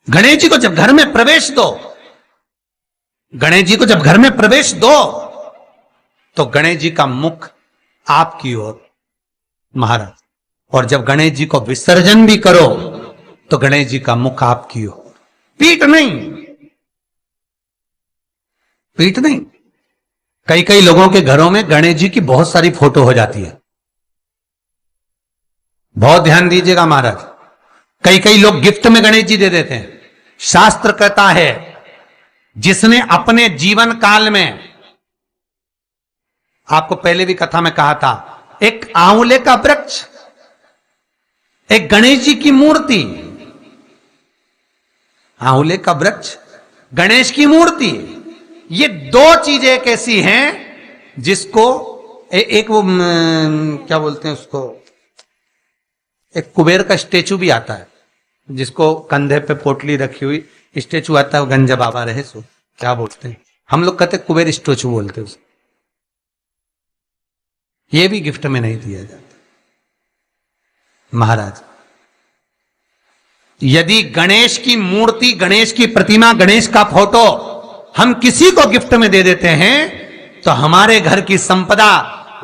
गणेश जी को जब घर में प्रवेश दो, गणेश जी को जब घर में प्रवेश दो तो गणेश जी का मुख आपकी ओर महाराज, और जब गणेश जी को विसर्जन भी करो तो गणेश जी का मुख आपकी ओर, पीठ नहीं, पीठ नहीं। कई कई लोगों के घरों में गणेश जी की बहुत सारी फोटो हो जाती है, बहुत ध्यान दीजिएगा महाराज। कई कई लोग गिफ्ट में गणेश जी दे देते हैं। शास्त्र कहता है जिसने अपने जीवन काल में, आपको पहले भी कथा में कहा था, एक आंवले का वृक्ष, एक गणेश जी की मूर्ति, आंवले का वृक्ष, गणेश की मूर्ति, ये दो चीजें एक ऐसी हैं जिसको एक वो क्या बोलते हैं उसको, एक कुबेर का स्टेचू भी आता है जिसको कंधे पे पोटली रखी हुई स्टेचू आता है, वो गंजा बाबा रहे सो क्या बोलते हैं, हम लोग कहते कुबेर स्टेचू बोलते हैं उसको। ये भी गिफ्ट में नहीं दिया जाता महाराज। यदि गणेश की मूर्ति, गणेश की प्रतिमा, गणेश का फोटो हम किसी को गिफ्ट में दे देते हैं तो हमारे घर की संपदा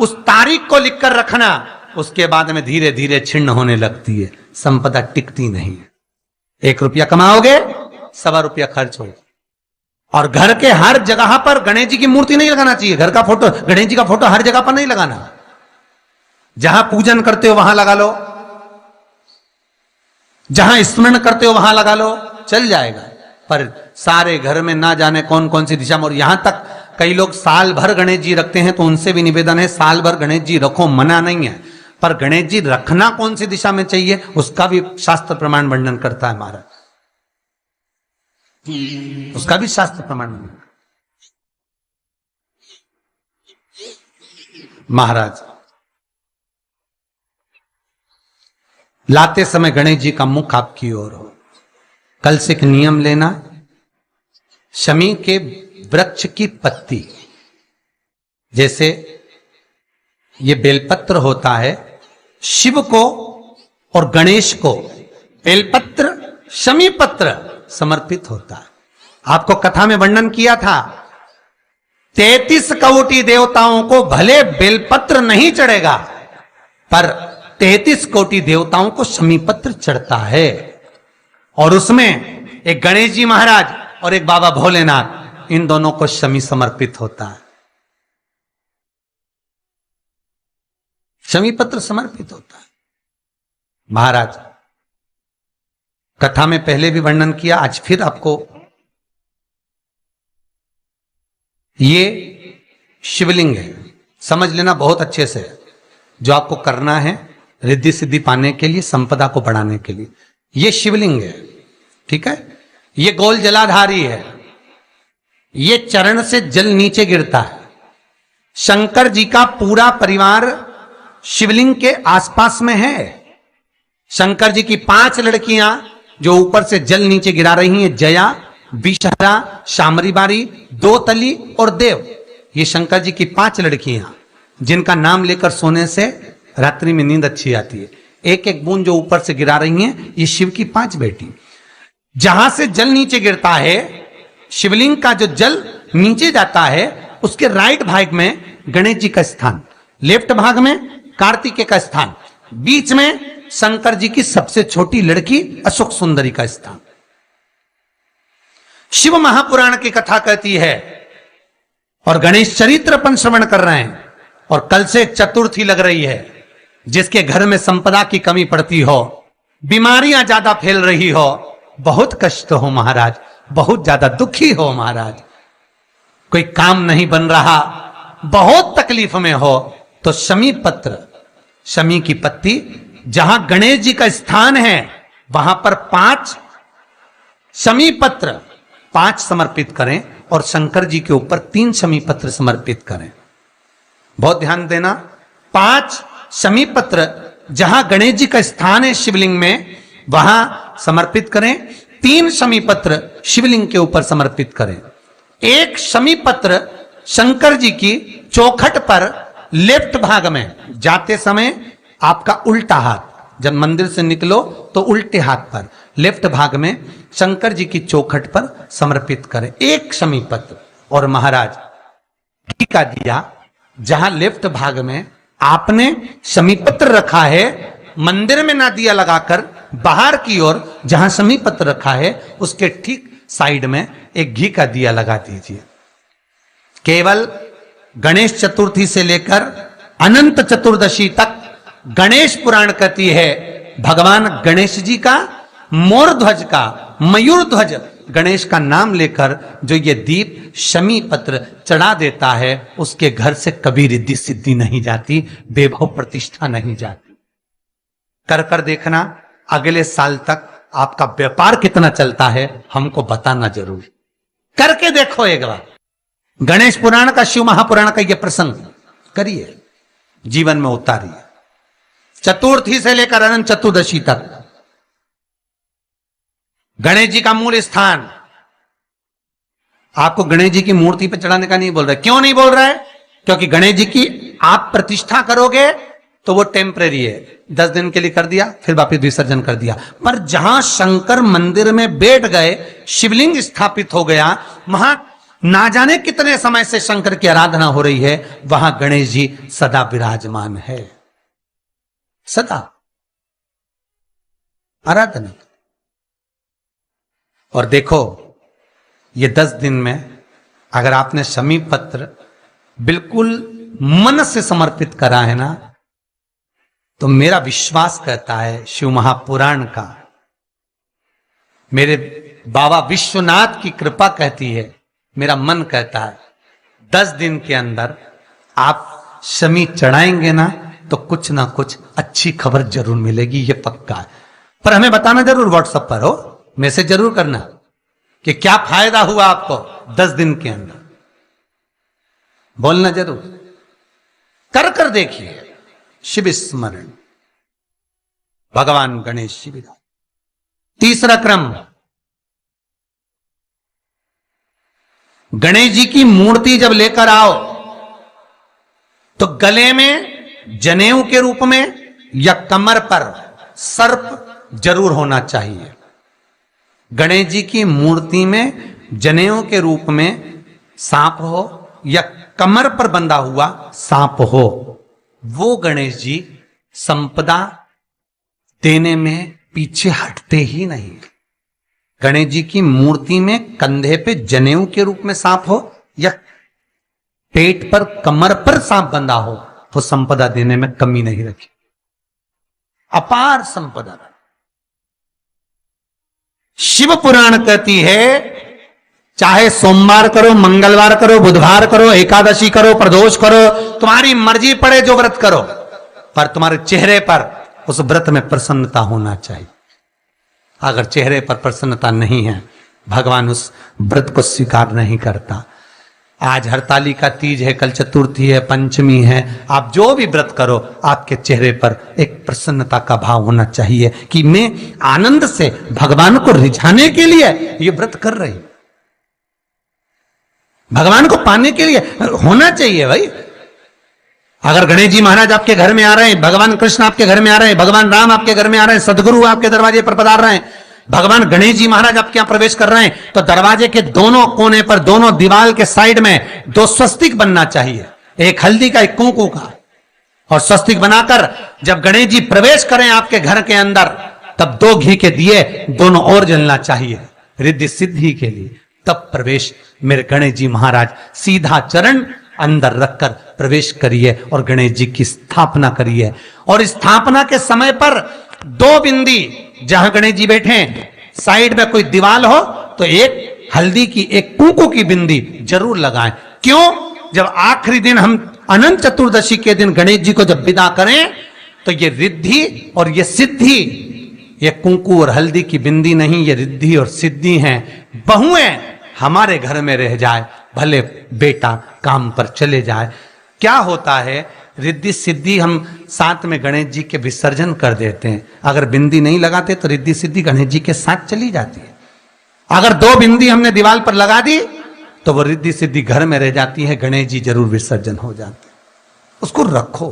उस तारीख को लिखकर रखना, उसके बाद में धीरे धीरे छिन्न होने लगती है, संपदा टिकती नहीं है। 1 रुपया कमाओगे, 1.25 रुपया खर्च होगा। और घर के हर जगह पर गणेश जी की मूर्ति नहीं लगाना चाहिए, घर का फोटो, गणेश जी का फोटो हर जगह पर नहीं लगाना। जहां पूजन करते हो वहां लगा लो, जहां स्मरण करते हो वहां लगा लो, चल जाएगा। पर सारे घर में ना जाने कौन कौन सी दिशा में, और यहां तक कई लोग साल भर गणेश जी रखते हैं, तो उनसे भी निवेदन है साल भर गणेश जी रखो, मना नहीं है, पर गणेश जी रखना कौन सी दिशा में चाहिए उसका भी शास्त्र प्रमाण वर्णन करता है महाराज, उसका भी शास्त्र प्रमाण महाराज। लाते समय गणेश जी का मुख आपकी ओर हो। कल से एक नियम लेना, शमी के वृक्ष की पत्ती, जैसे ये बेलपत्र होता है, शिव को और गणेश को बेलपत्र, शमी पत्र समर्पित होता है। आपको कथा में वर्णन किया था 33 कोटि देवताओं को भले बेलपत्र नहीं चढ़ेगा, पर 33 कोटि देवताओं को शमी पत्र चढ़ता है। और उसमें एक गणेश जी महाराज और एक बाबा भोलेनाथ, इन दोनों को शमी समर्पित होता है, शमी पत्र समर्पित होता है महाराज। कथा में पहले भी वर्णन किया, आज फिर आपको, ये शिवलिंग है, समझ लेना बहुत अच्छे से, जो आपको करना है रिद्धि सिद्धि पाने के लिए, संपदा को बढ़ाने के लिए। ये शिवलिंग है, ठीक है, ये गोल जलाधारी है, ये चरण से जल नीचे गिरता है। शंकर जी का पूरा परिवार शिवलिंग के आसपास में है। शंकर जी की 5 लड़कियां जो ऊपर से जल नीचे गिरा रही हैं, जया, विषहरा, शामरीबारी, दोतली और देव, ये शंकर जी की 5 लड़कियां जिनका नाम लेकर सोने से रात्रि में नींद अच्छी आती है। एक एक बूंद जो ऊपर से गिरा रही हैं, ये शिव की 5 बेटी। जहां से जल नीचे गिरता है, शिवलिंग का जो जल नीचे जाता है, उसके राइट भाग में गणेश जी का स्थान, लेफ्ट भाग में कार्तिकेय का स्थान, बीच में शंकर जी की सबसे छोटी लड़की अशोक सुंदरी का स्थान। शिव महापुराण की कथा कहती है, और गणेश चरित्र अपन श्रवण कर रहे हैं, और कल से चतुर्थी लग रही है। जिसके घर में संपदा की कमी पड़ती हो, बीमारियां ज्यादा फैल रही हो, बहुत कष्ट हो महाराज, बहुत ज्यादा दुखी हो महाराज, कोई काम नहीं बन रहा, बहुत तकलीफ में हो, तो शमी पत्र, शमी की पत्ती, जहां गणेश जी का स्थान है वहां पर 5 शमी पत्र 5 समर्पित करें, और शंकर जी के ऊपर 3 शमी पत्र समर्पित करें। बहुत ध्यान देना, 5 शमी पत्र जहां गणेश जी का स्थान है शिवलिंग में, वहां समर्पित करें। 3 शमी पत्र शिवलिंग के ऊपर समर्पित करें। 1 शमी पत्र शंकर जी की चौखट पर लेफ्ट भाग में, जाते समय आपका उल्टा हाथ, जब मंदिर से निकलो तो उल्टे हाथ पर लेफ्ट भाग में शंकर जी की चौखट पर समर्पित करें एक शमी पत्र। और महाराज घी का दिया जहां लेफ्ट भाग में आपने शमी पत्र रखा है, मंदिर में ना दिया लगाकर बाहर की ओर जहां शमी पत्र रखा है उसके ठीक साइड में एक घी का दिया लगा दीजिए। केवल गणेश चतुर्थी से लेकर अनंत चतुर्दशी तक गणेश पुराण कहती है भगवान गणेश जी का, मोर ध्वज का, मयूर ध्वज गणेश का नाम लेकर जो ये दीप शमी पत्र चढ़ा देता है उसके घर से कभी रिद्धि सिद्धि नहीं जाती, वैभव प्रतिष्ठा नहीं जाती। कर कर देखना अगले साल तक आपका व्यापार कितना चलता है हमको बताना जरूर, करके देखो एक बार। गणेश पुराण का, शिव महापुराण का यह प्रसंग करिए, जीवन में उतारिए। चतुर्थी से लेकर अनंत चतुर्दशी तक गणेश जी का मूल स्थान, आपको गणेश जी की मूर्ति पर चढ़ाने का नहीं बोल रहा है। क्यों नहीं बोल रहा है? क्योंकि गणेश जी की आप प्रतिष्ठा करोगे तो वो टेम्परेरी है, 10 दिन के लिए कर दिया फिर वापिस विसर्जन कर दिया। पर जहां शंकर मंदिर में बैठ गए, शिवलिंग स्थापित हो गया, वहां ना जाने कितने समय से शंकर की आराधना हो रही है, वहां गणेश जी सदा विराजमान है, सदा आराधना। और देखो ये 10 दिन में अगर आपने शमी पत्र बिल्कुल मन से समर्पित करा है ना, तो मेरा विश्वास कहता है शिव महापुराण का, मेरे बाबा विश्वनाथ की कृपा कहती है, मेरा मन कहता है 10 दिन के अंदर आप शमी चढ़ाएंगे ना तो कुछ ना कुछ अच्छी खबर जरूर मिलेगी, ये पक्का है। पर हमें बताना जरूर, व्हाट्सएप पर हो, मैसेज जरूर करना कि क्या फायदा हुआ आपको 10 दिन के अंदर, बोलना जरूर, कर कर देखिए। शिव स्मरण, भगवान गणेश जी विराज। तीसरा क्रम, गणेश जी की मूर्ति जब लेकर आओ तो गले में जनेऊ के रूप में या कमर पर सर्प जरूर होना चाहिए। गणेश जी की मूर्ति में जनेऊ के रूप में सांप हो या कमर पर बंधा हुआ सांप हो, वो गणेश जी संपदा देने में पीछे हटते ही नहीं। गणेश जी की मूर्ति में कंधे पे जनेऊ के रूप में सांप हो या पेट पर, कमर पर सांप बंधा हो, वो संपदा देने में कमी नहीं रखी, अपार संपदा। शिव पुराण कहती है चाहे सोमवार करो, मंगलवार करो, बुधवार करो, एकादशी करो, प्रदोष करो, तुम्हारी मर्जी पड़े जो व्रत करो, पर तुम्हारे चेहरे पर उस व्रत में प्रसन्नता होना चाहिए। अगर चेहरे पर प्रसन्नता नहीं है, भगवान उस व्रत को स्वीकार नहीं करता। आज हरतालिका तीज है, कल चतुर्थी है, पंचमी है, आप जो भी व्रत करो आपके चेहरे पर एक प्रसन्नता का भाव होना चाहिए कि मैं आनंद से भगवान को रिझाने के लिए ये व्रत कर रही, भगवान को पाने के लिए होना चाहिए भाई। अगर गणेश जी महाराज आपके घर में आ रहे हैं, भगवान कृष्ण आपके घर में आ रहे हैं, भगवान राम आपके घर में आ रहे हैं, सदगुरु आपके दरवाजे पर पधार रहे हैं, भगवान गणेश जी महाराज आपके यहां प्रवेश कर रहे हैं, तो दरवाजे के दोनों कोने पर, दोनों दीवार के साइड में 2 स्वस्तिक बनना चाहिए, एक हल्दी का, एक कुंकू का। और स्वस्तिक बनाकर जब गणेश जी प्रवेश करें आपके घर के अंदर, तब 2 घी के दिए दोनों ओर जलना चाहिए रिद्धि सिद्धि के लिए। तब प्रवेश मेरे गणेश जी महाराज, सीधा चरण अंदर रखकर प्रवेश करिए और गणेश जी की स्थापना करिए। और स्थापना के समय पर 2 बिंदी, जहां गणेश जी बैठे साइड में कोई दीवार हो तो एक हल्दी की, एक कुंकू की बिंदी जरूर लगाएं। क्यों? जब आखिरी दिन हम अनंत चतुर्दशी के दिन गणेश जी को जब विदा करें तो ये रिद्धि और ये सिद्धि, ये कुंकू और हल्दी की बिंदी नहीं, ये रिद्धि और सिद्धि हैं। बहुएं हमारे घर में रह जाए, भले बेटा काम पर चले जाए। क्या होता है, रिद्धि सिद्धि हम साथ में गणेश जी के विसर्जन कर देते हैं। अगर बिंदी नहीं लगाते तो रिद्धि सिद्धि गणेश जी के साथ चली जाती है। अगर 2 बिंदी हमने दीवार पर लगा दी तो वो रिद्धि सिद्धि घर में रह जाती है, गणेश जी जरूर विसर्जन हो जाते हैं। उसको रखो।